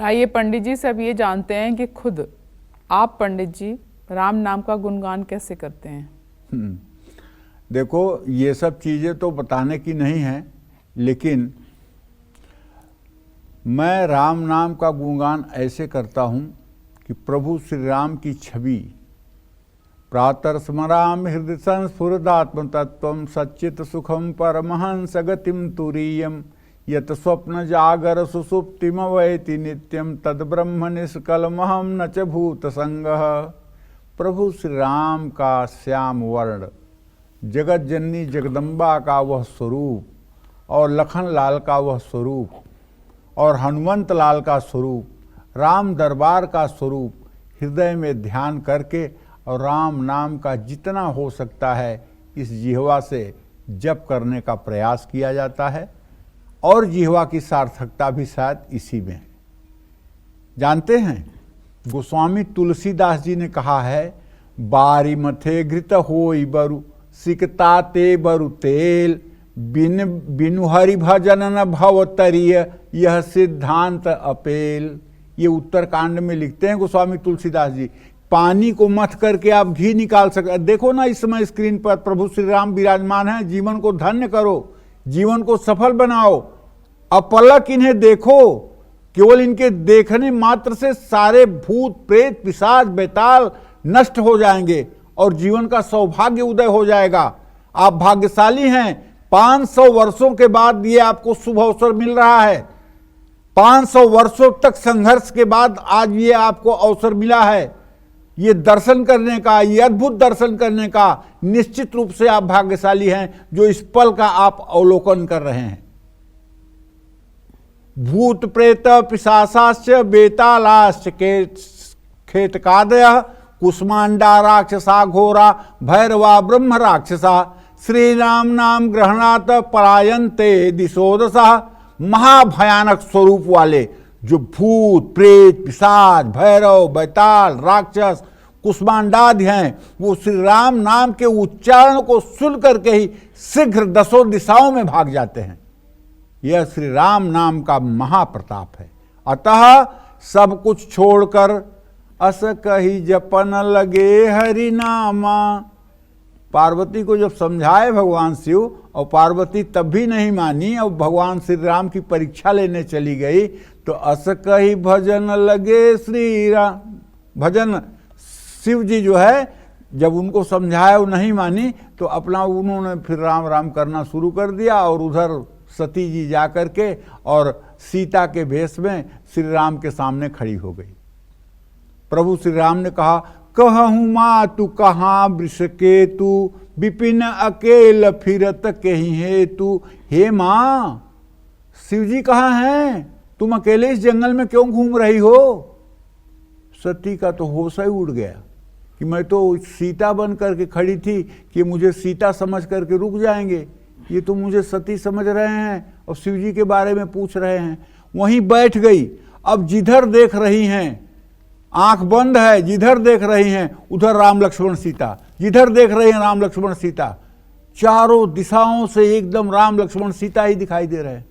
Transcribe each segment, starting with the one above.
आइए पंडित जी से अब ये जानते हैं कि खुद आप पंडित जी राम नाम का गुणगान कैसे करते हैं। देखो, ये सब चीज़ें तो बताने की नहीं है, लेकिन मैं राम नाम का गुणगान ऐसे करता हूँ कि प्रभु श्री राम की छवि प्रातः स्मरामि हृदय संस्फुरदात्म तत्वं सच्चित सुखम परमहंस गतिम तुरीयम यत स्वप्न जागर सुसुप्तिमवैति नित्यम तद ब्रह्म निष्कलमहम न च भूत संगः। प्रभु श्री राम का श्याम वर्ण, जगत जननी जगदम्बा का वह स्वरूप और लखन लाल का वह स्वरूप और हनुमंत लाल का स्वरूप, राम दरबार का स्वरूप हृदय में ध्यान करके और राम नाम का जितना हो सकता है इस जिह्वा से जप करने का प्रयास किया जाता है। और जिह्वा की सार्थकता भी शायद इसी में है। जानते हैं, गोस्वामी तुलसीदास जी ने कहा है, बारी मथे घृत होई बरु सिकता ते बरु तेल बिन बिनु हरि भजन न भव तरिय यह सिद्धांत अपेल। ये उत्तरकांड में लिखते हैं गोस्वामी तुलसीदास जी। पानी को मथ करके आप घी निकाल सकते। देखो ना, इस समय स्क्रीन पर प्रभु श्री राम विराजमान हैं। जीवन को धन्य करो, जीवन को सफल बनाओ, अपलक इन्हें देखो। केवल इनके देखने मात्र से सारे भूत प्रेत पिशाच बेताल नष्ट हो जाएंगे और जीवन का सौभाग्य उदय हो जाएगा। आप भाग्यशाली हैं। 500 वर्षों के बाद ये आपको शुभ अवसर मिल रहा है। 500 वर्षों तक संघर्ष के बाद आज ये आपको अवसर मिला है, ये दर्शन करने का, ये अद्भुत दर्शन करने का। निश्चित रूप से आप भाग्यशाली हैं जो इस पल का आप अवलोकन कर रहे हैं। भूत प्रेत पिशाचाश्च बेतालाश्च खेटकादयः कुष्मांडा राक्षसा घोरा भैरवा ब्रह्म राक्षसा श्री राम नाम ग्रहणात परायन्ते दिशोदशा। महाभयानक स्वरूप वाले जो भूत प्रेत पिशाच भैरव बैताल राक्षस कुष्मांडादि हैं, वो श्री राम नाम के उच्चारण को सुन करके ही शीघ्र दसों दिशाओं में भाग जाते हैं। यह श्री राम नाम का महाप्रताप है। अतः सब कुछ छोड़कर अस कही जपन लगे हरि नामा। पार्वती को जब समझाए भगवान शिव और पार्वती तब भी नहीं मानी और भगवान श्री राम की परीक्षा लेने चली गई, तो अस कही भजन लगे श्री राम। भजन शिव जी जो है, जब उनको समझाया वो नहीं मानी, तो अपना उन्होंने फिर राम राम करना शुरू कर दिया। और उधर सती जी जा करके और सीता के भेष में श्री राम के सामने खड़ी हो गई। प्रभु श्री राम ने कहा, कहूँ माँ तू कहाँ वृष के तू विपिन अकेल फिरत कहीं है तू। हे माँ, शिव जी कहाँ हैं? तुम अकेले इस जंगल में क्यों घूम रही हो? सती का तो होश ही उड़ गया कि मैं तो सीता बन करके खड़ी थी कि मुझे सीता समझ करके रुक जाएंगे, ये तो मुझे सती समझ रहे हैं और शिव जी के बारे में पूछ रहे हैं। वहीं बैठ गई। अब जिधर देख रही हैं, आंख बंद है, जिधर देख रही हैं उधर राम लक्ष्मण सीता, जिधर देख रही हैं राम लक्ष्मण सीता। चारों दिशाओं से एकदम राम लक्ष्मण सीता ही दिखाई दे रहे हैं।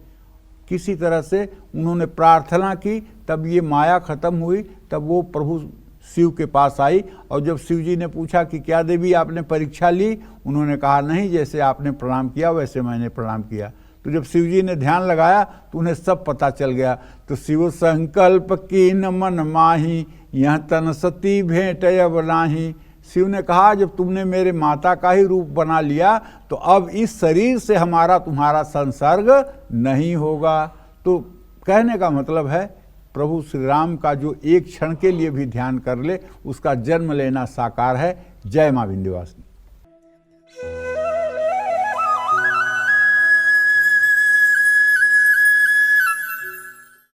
किसी तरह से उन्होंने प्रार्थना की, तब ये माया खत्म हुई। तब वो प्रभु शिव के पास आई और जब शिव जी ने पूछा कि क्या देवी आपने परीक्षा ली, उन्होंने कहा नहीं, जैसे आपने प्रणाम किया वैसे मैंने प्रणाम किया। तो जब शिव जी ने ध्यान लगाया तो उन्हें सब पता चल गया। तो शिव संकल्प की न मन माही यह तन सती भेंट अब नाही। शिव ने कहा, जब तुमने मेरे माता का ही रूप बना लिया तो अब इस शरीर से हमारा तुम्हारा संसर्ग नहीं होगा। तो कहने का मतलब है, प्रभु श्री राम का जो एक क्षण के लिए भी ध्यान कर ले, उसका जन्म लेना साकार है। जय मां विंध्यवासिनी।